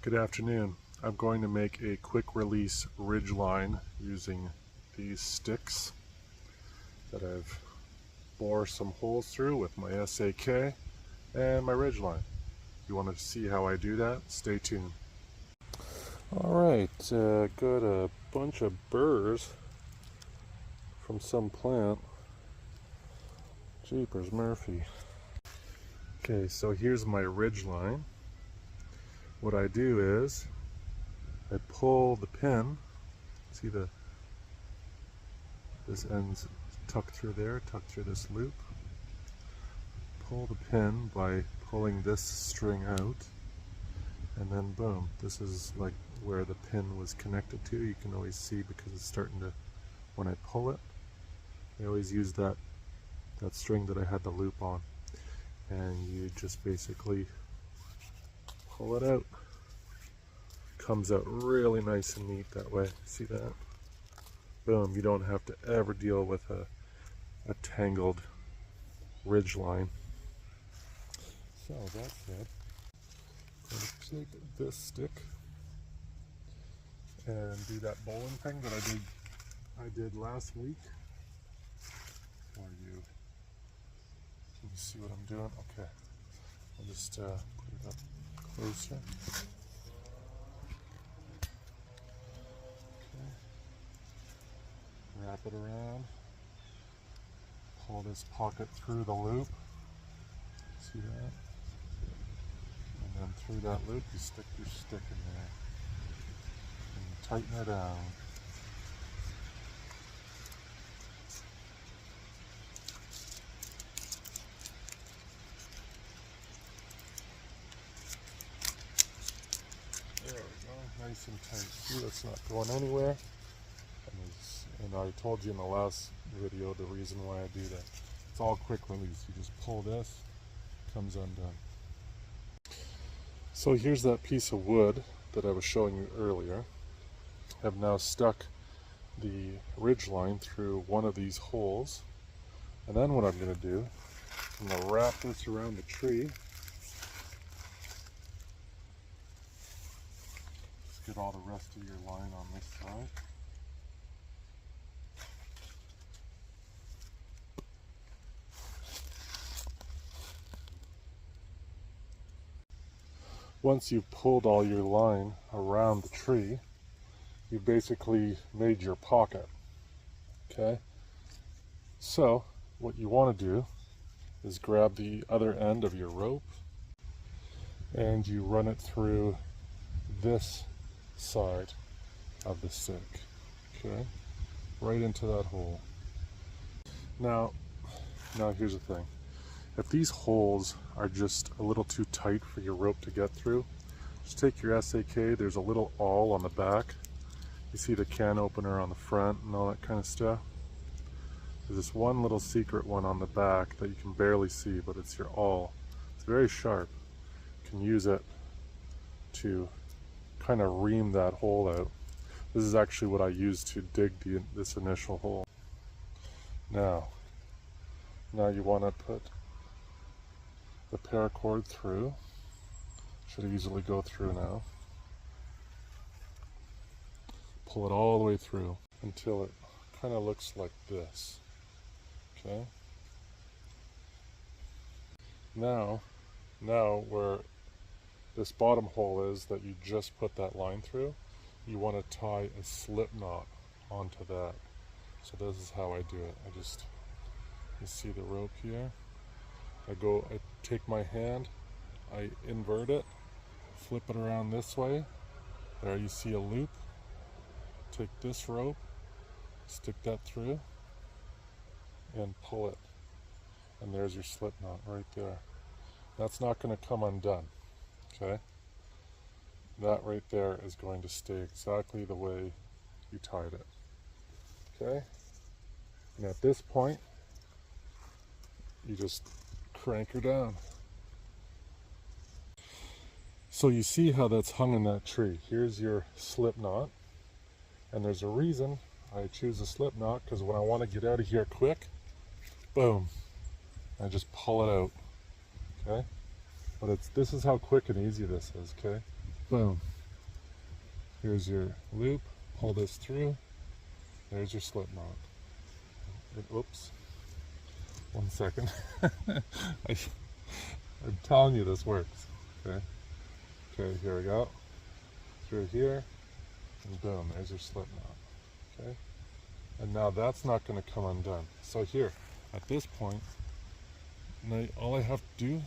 Good afternoon. I'm going to make a quick release ridgeline using these sticks that I've bored some holes through with my SAK and my ridgeline. If you want to see how I do that, stay tuned. Alright, got a bunch of burrs from some plant. Jeepers Murphy. Okay, so here's my ridgeline. What I do is I pull the pin, see this end's tucked through there, tucked through this loop. Pull the pin by pulling this string out, and then boom, this is like where the pin was connected to. You can always see because it's starting to, when I pull it, I always use that string that I had the loop on, and you just basically pull it out. Comes out really nice and neat that way. See that? Boom, you don't have to ever deal with a tangled ridge line. So that's it. I'm going to take this stick and do that bowling thing that I did last week. For you. Can you see what I'm doing? Okay. I'll just put it up closer. Okay. Wrap it around. Pull this pocket through the loop. See that? And then through that loop, you stick your stick in there. And you tighten it down. There we go, nice and tight. See, that's not going anywhere. And I told you in the last video the reason why I do that. It's all quick release. You just pull this, comes undone. So here's that piece of wood that I was showing you earlier. I've now stuck the ridge line through one of these holes. And then what I'm going to do, I'm going to wrap this around the tree. Just get all the rest of your line on this side. Once you've pulled all your line around the tree, you basically made your pocket. Okay? So, what you want to do is grab the other end of your rope and you run it through this side of the stick. Okay? Right into that hole. Now here's the thing. If these holes are just a little too tight for your rope to get through, just take your SAK, there's a little awl on the back. You see the can opener on the front and all that kind of stuff. There's this one little secret one on the back that you can barely see, but it's your awl. It's very sharp. You can use it to kind of ream that hole out. This is actually what I used to dig this initial hole. Now you want to put the paracord through. Should easily go through now. Pull it all the way through until it kind of looks like this. Okay? Now where this bottom hole is that you just put that line through, you want to tie a slip knot onto that. So this is how I do it. You see the rope here? I take my hand, I invert it, flip it around this way. There you see a loop. Take this rope, stick that through, and pull it. And there's your slip knot right there. That's not going to come undone. Okay? That right there is going to stay exactly the way you tied it. Okay? And at this point, you just crank her down. So you see how that's hung in that tree. Here's your slip knot, and there's a reason I choose a slip knot, because when I want to get out of here quick, boom, I just pull it out. Okay? But this is how quick and easy this is. Okay? Boom. Here's your loop. Pull this through. There's your slip knot. Oops. 1 second. I'm telling you this works. Okay. Okay, here we go. Through here. And boom, there's your slip knot. Okay. And now that's not going to come undone. So here, at this point, now all I have to do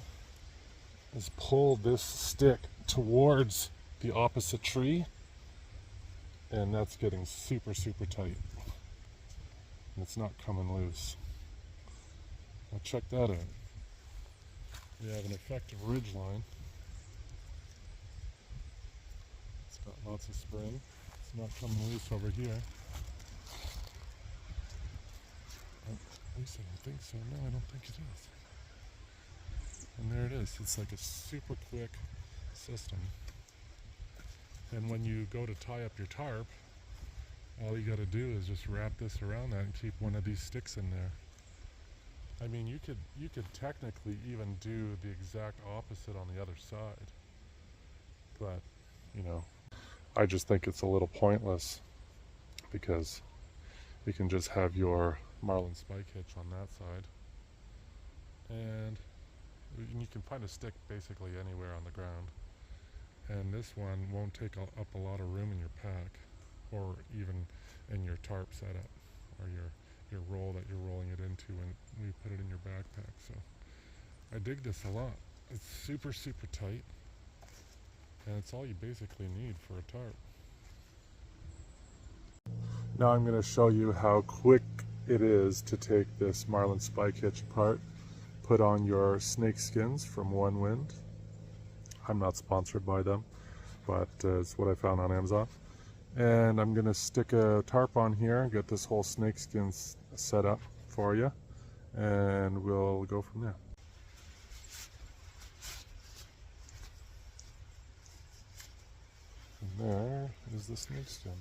is pull this stick towards the opposite tree, and that's getting super, super tight. And it's not coming loose. Now check that out. We have an effective ridgeline. It's got lots of spring. It's not coming loose over here. At least I don't think so. No, I don't think it is. And there it is. It's like a super quick system. And when you go to tie up your tarp, all you got to do is just wrap this around that and keep one of these sticks in there. I mean, you could technically even do the exact opposite on the other side, but you know, I just think it's a little pointless because you can just have your marlin spike hitch on that side, and you can find a stick basically anywhere on the ground, and this one won't take up a lot of room in your pack or even in your tarp setup or your roll that you're rolling it into when you put it in your backpack. So I dig this a lot. It's super, super tight, and it's all you basically need for a tarp. Now I'm going to show you how quick it is to take this marlin spike hitch apart. Put on your Snakeskins from One Wind. I'm not sponsored by them, but it's what I found on Amazon. And I'm going to stick a tarp on here, get this whole snakeskin set up for you, and we'll go from there. And there is the snakeskin.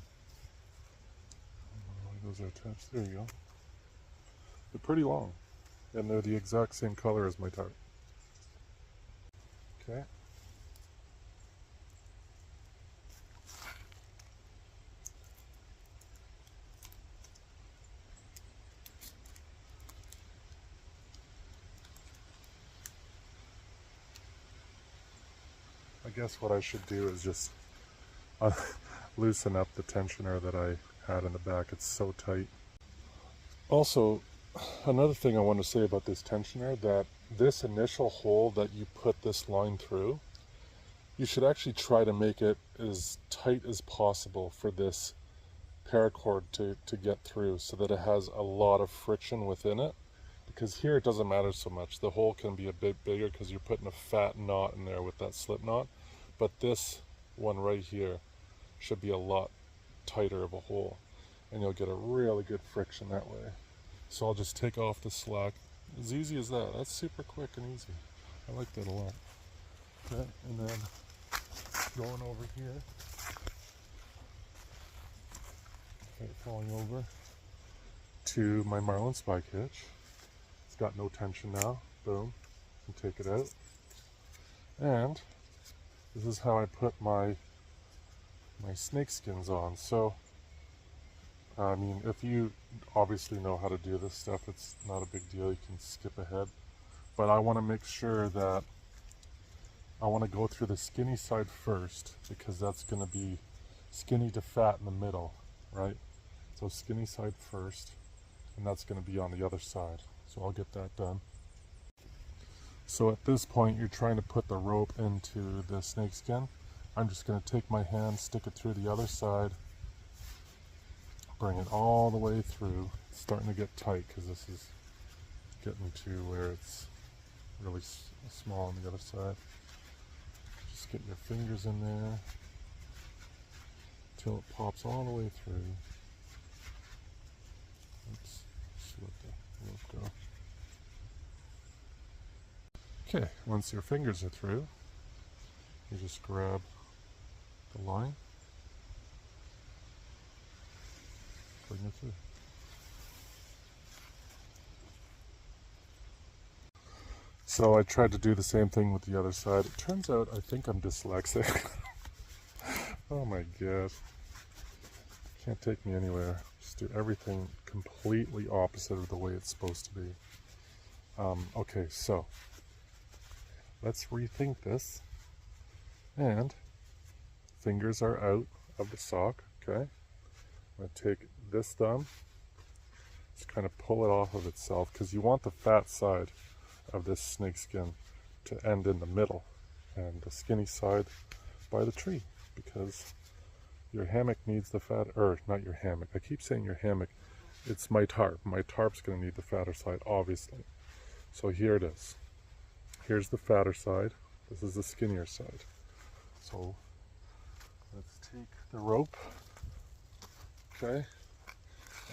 Those are attached. There you go. They're pretty long, and they're the exact same color as my tarp. Okay. I guess what I should do is just loosen up the tensioner that I had in the back. It's so tight. Also, another thing I want to say about this tensioner, that this initial hole that you put this line through, you should actually try to make it as tight as possible for this paracord to get through, so that it has a lot of friction within it. Because here it doesn't matter so much. The hole can be a bit bigger because you're putting a fat knot in there with that slip knot. But this one right here should be a lot tighter of a hole, and you'll get a really good friction that way. So I'll just take off the slack. As easy as that. That's super quick and easy. I like that a lot. Okay, and then going over here. Okay, falling over to my marlin spike hitch. It's got no tension now. Boom. And take it out. And this is how I put my snakeskins on. So I mean, if you obviously know how to do this stuff, it's not a big deal. You can skip ahead. But I want to make sure that I want to go through the skinny side first, because that's going to be skinny to fat in the middle, right? So skinny side first, and that's going to be on the other side. So I'll get that done. So at this point, you're trying to put the rope into the snakeskin. I'm just going to take my hand, stick it through the other side, bring it all the way through. It's starting to get tight because this is getting to where it's really small on the other side. Just get your fingers in there until it pops all the way through. Oops, just let the rope go. Okay, once your fingers are through, you just grab the line, bring it through. So I tried to do the same thing with the other side. It turns out I think I'm dyslexic. Oh my god. Can't take me anywhere. Just do everything completely opposite of the way it's supposed to be. Okay, so let's rethink this. And fingers are out of the sock, okay? I'm going to take this thumb, just kind of pull it off of itself, because you want the fat side of this snakeskin to end in the middle and the skinny side by the tree, because your hammock needs the fat, or not your hammock, I keep saying your hammock, it's my tarp. My tarp's going to need the fatter side, obviously. So here it is. Here's the fatter side, this is the skinnier side. So let's take the rope, okay,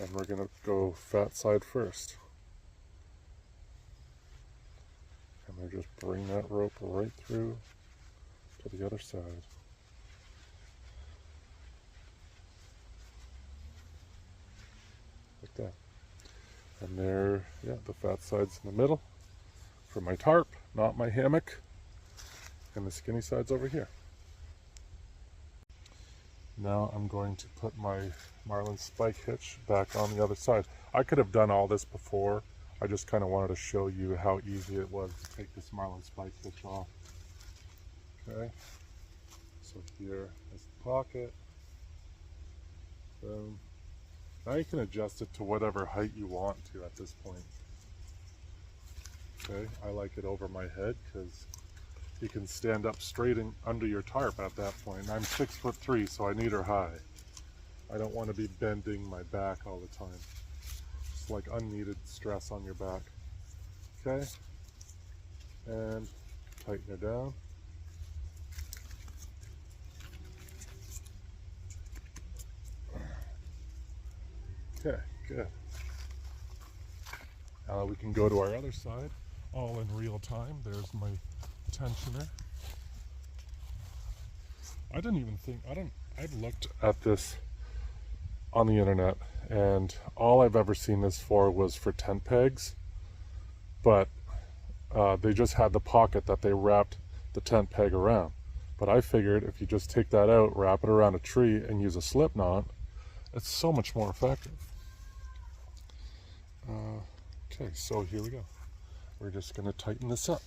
and we're going to go fat side first. And we just bring that rope right through to the other side. Like that. And there, yeah, the fat side's in the middle for my tarp, not my hammock, and the skinny side's over here. Now I'm going to put my marlin spike hitch back on the other side. I could have done all this before. I just kind of wanted to show you how easy it was to take this marlin spike hitch off. Okay, so here is the pocket. Boom. Now you can adjust it to whatever height you want to at this point. Okay, I like it over my head because you can stand up straight in under your tarp at that point. I'm 6'3", so I need her high. I don't want to be bending my back all the time. It's like unneeded stress on your back. Okay, and tighten her down. Okay, good. Now we can go to our other side, all in real time. There's my tensioner. I've looked at this on the internet, and all I've ever seen this for was for tent pegs, but they just had the pocket that they wrapped the tent peg around. But I figured if you just take that out, wrap it around a tree, and use a slip knot, it's so much more effective. Okay, so here we go. We're just going to tighten this up.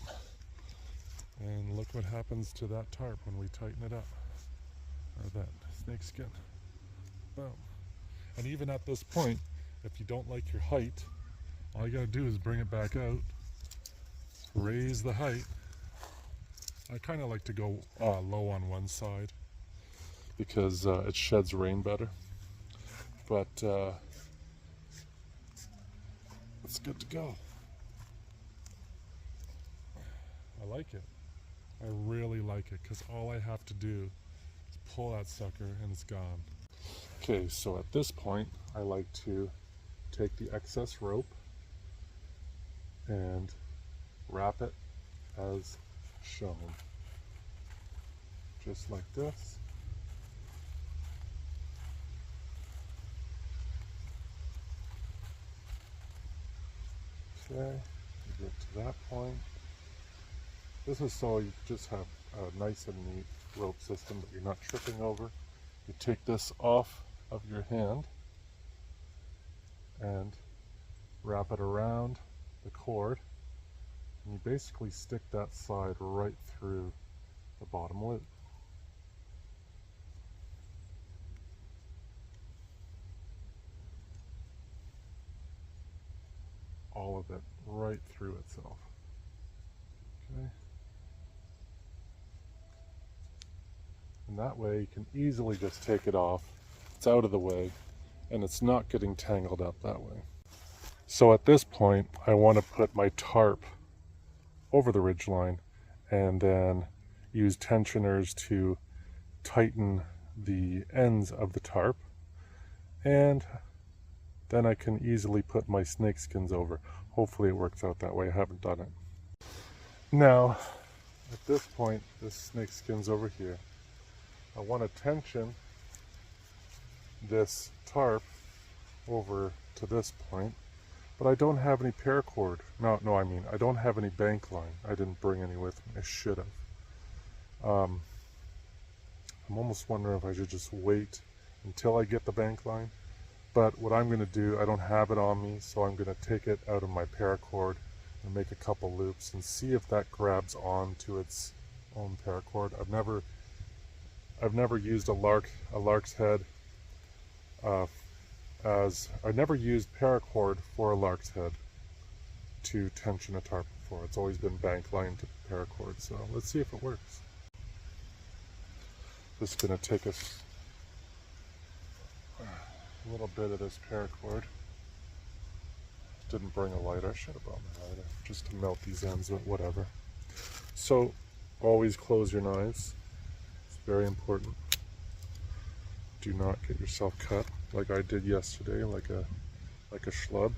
And look what happens to that tarp when we tighten it up. Or that snakeskin. Boom. And even at this point, if you don't like your height, all you got to do is bring it back out, raise the height. I kind of like to go low on one side because it sheds rain better. But it's good to go. I like it. I really like it because all I have to do is pull that sucker and it's gone. Okay, so at this point I like to take the excess rope and wrap it as shown. Just like this. Okay, you get to that point. This is so you just have a nice and neat rope system that you're not tripping over. You take this off of your hand and wrap it around the cord, and you basically stick that side right through the bottom loop. All of it right through itself. Okay. And that way you can easily just take it off. It's out of the way and it's not getting tangled up that way. So at this point I want to put my tarp over the ridgeline and then use tensioners to tighten the ends of the tarp, and then I can easily put my snakeskins over. Hopefully it works out that way. I haven't done it. Now, at this point, this snakeskin's over here. I want to tension this tarp over to this point, but I don't have any paracord. I don't have any bank line. I didn't bring any with me. I should have. I'm I'm almost wondering if I should just wait until I get the bank line. But what I'm going to do, I don't have it on me, so I'm going to take it out of my paracord and make a couple loops and see if that grabs on to its own paracord. I've never used a lark's head I've never used paracord for a lark's head to tension a tarp before. It's always been bank line to paracord, so let's see if it works. This is going to take us a little bit of this paracord. Didn't bring a lighter. I should have brought my lighter just to melt these ends, but whatever. So always close your knives. It's very important. Do not get yourself cut like I did yesterday, like a schlub.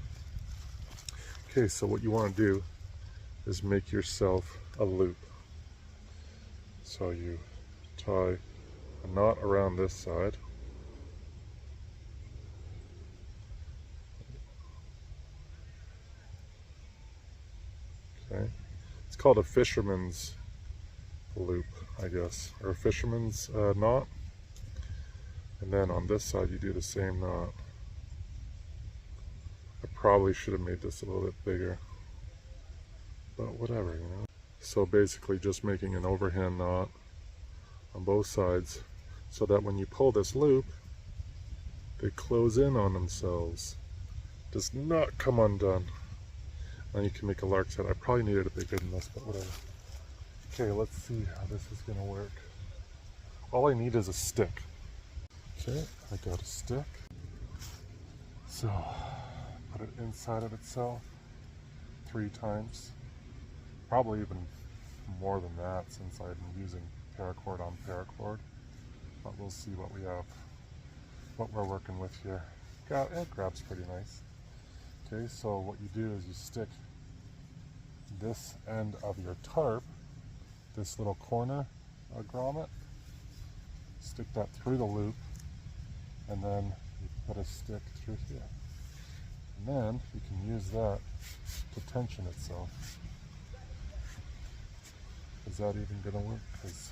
Okay, so what you want to do is make yourself a loop. So you tie a knot around this side. Okay, it's called a fisherman's loop, I guess, or a fisherman's knot. And then on this side you do the same knot. I probably should have made this a little bit bigger, but whatever, you know. So basically just making an overhand knot on both sides so that when you pull this loop, they close in on themselves. Does not come undone. Then you can make a lark's head. I probably needed it bigger than this, but whatever. Okay, let's see how this is going to work. All I need is a stick. Okay, I got a stick. So, put it inside of itself 3 times. Probably even more than that since I've been using paracord on paracord. But we'll see what we have, what we're working with here. It grabs pretty nice. Okay, so what you do is you stick this end of your tarp, this little corner grommet, stick that through the loop, and then you put a stick through here. And then you can use that to tension itself. Is that even going to work? Because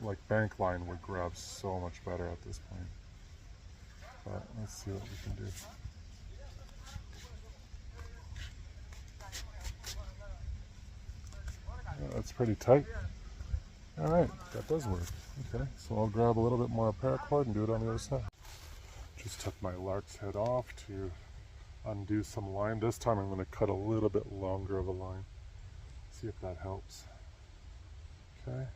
like bank line would grab so much better at this point. But let's see what we can do. Yeah, that's pretty tight. Alright, that does work. Okay, so I'll grab a little bit more paracord and do it on the other side. Just took my lark's head off to undo some line. This time I'm going to cut a little bit longer of a line. See if that helps. Okay.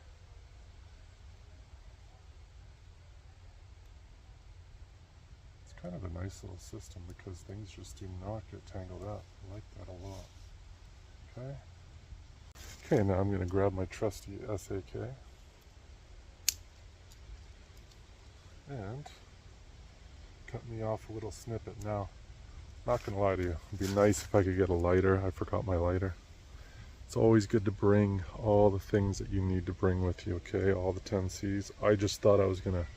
It's kind of a nice little system because things just do not get tangled up. I like that a lot. Okay. Okay, now I'm going to grab my trusty SAK and cut me off a little snippet. Now, not going to lie to you, it'd be nice if I could get a lighter. I forgot my lighter. It's always good to bring all the things that you need to bring with you, okay? All the 10Cs. I just thought I was going to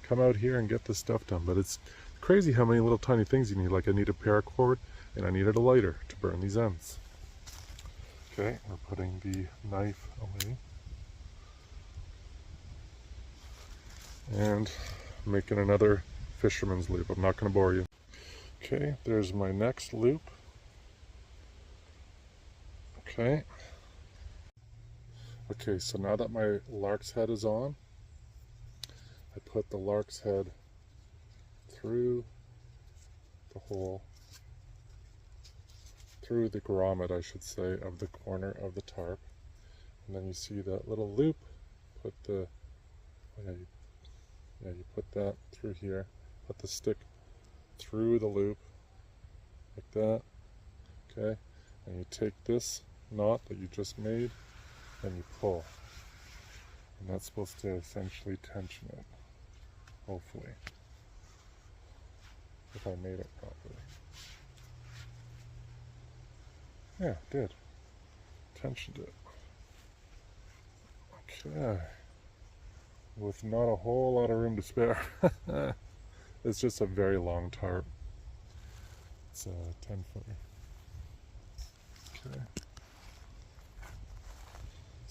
come out here and get this stuff done, but it's crazy how many little tiny things you need. Like I need a paracord and I needed a lighter to burn these ends. Okay, we're putting the knife away and making another fisherman's loop. I'm not going to bore you. Okay, there's my next loop. Okay. Okay, so now that my lark's head is on, I put the lark's head through the hole, through the grommet, I should say, of the corner of the tarp. And then you see that little loop, put the, you put that through here, put the stick through the loop, like that, okay? And you take this knot that you just made, and you pull. And that's supposed to essentially tension it, hopefully, if I made it properly. Yeah, it did. Tensioned it. Okay. With not a whole lot of room to spare. It's just a very long tarp. It's a 10-footer. Okay.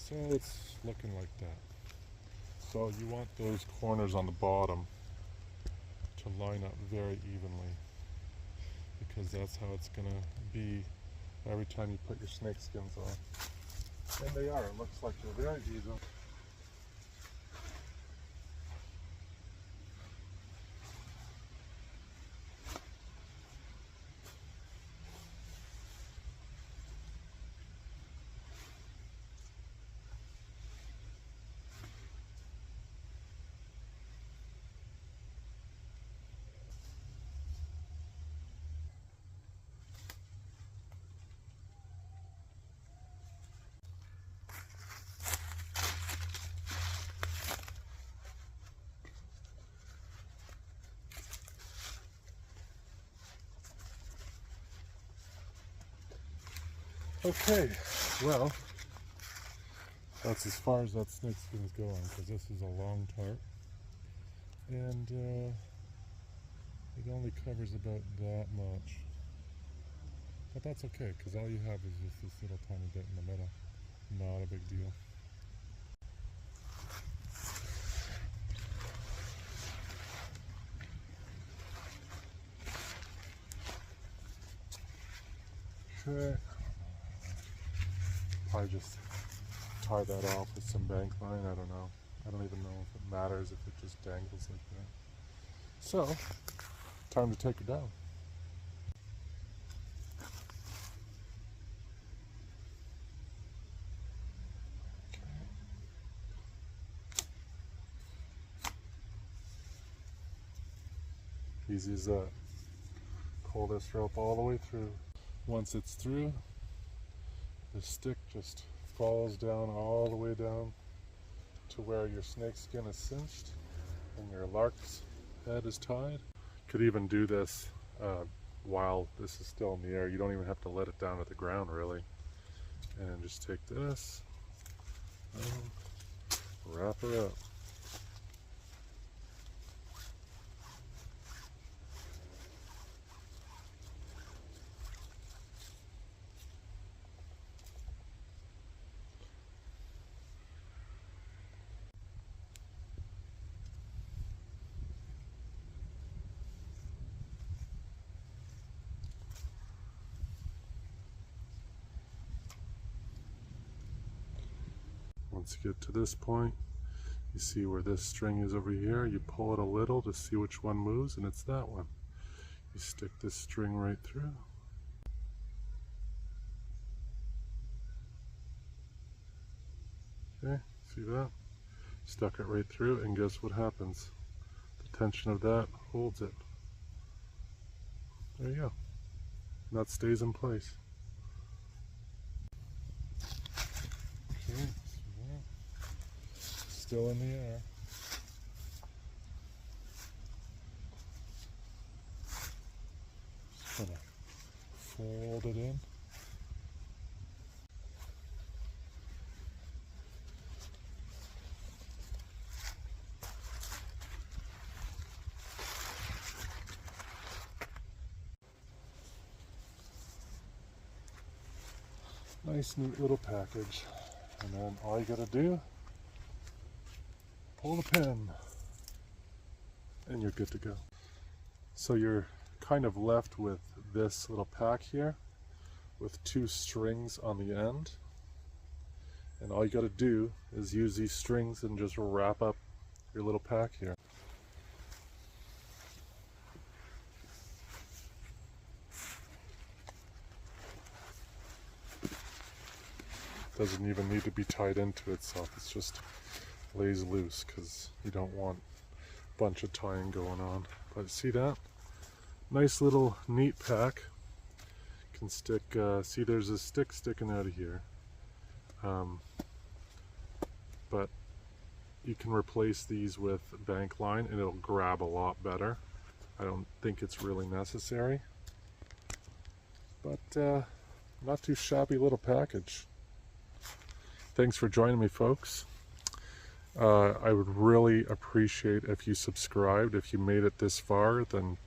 So it's looking like that. So you want those corners on the bottom to line up very evenly, because that's how it's going to be every time you put your snake skins on. And they are. It looks like they're very even. Okay, well, that's as far as that snakeskin is going, because this is a long tarp, and it only covers about that much. But that's okay, because all you have is just this little tiny bit in the middle. Not a big deal. Okay. Probably just tie that off with some bank line. I don't know. I don't even know if it matters if it just dangles like that. So, time to take her down. Easy as that. Pull this rope all the way through. Once it's through, the stick just falls down all the way down to where your snake skin is cinched and your lark's head is tied. Could even do this while this is still in the air. You don't even have to let it down to the ground really. And just take this and wrap her up. Once you get to this point, you see where this string is over here, you pull it a little to see which one moves, and it's that one. You stick this string right through. Okay, see that? Stuck it right through, and guess what happens? The tension of that holds it. There you go. And that stays in place. Okay, see that? Still in the air. Just gonna fold it in. Nice neat little package, and then all you gotta do, pull the pin and you're good to go. So you're kind of left with this little pack here with two strings on the end, and all you gotta do is use these strings and just wrap up your little pack here. Doesn't even need to be tied into itself, it's just lays loose because you don't want a bunch of tying going on. But see that? Nice little neat pack. Can stick, see there's a stick sticking out of here. But you can replace these with bank line and it'll grab a lot better. I don't think it's really necessary. But not too shabby little package. Thanks for joining me, folks. I would really appreciate if you subscribed. If you made it this far, then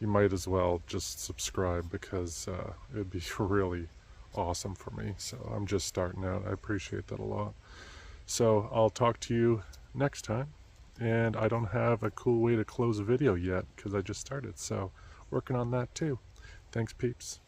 you might as well just subscribe, because it would be really awesome for me. So I'm just starting out. I appreciate that a lot. So I'll talk to you next time. And I don't have a cool way to close a video yet because I just started. So working on that too. Thanks, peeps.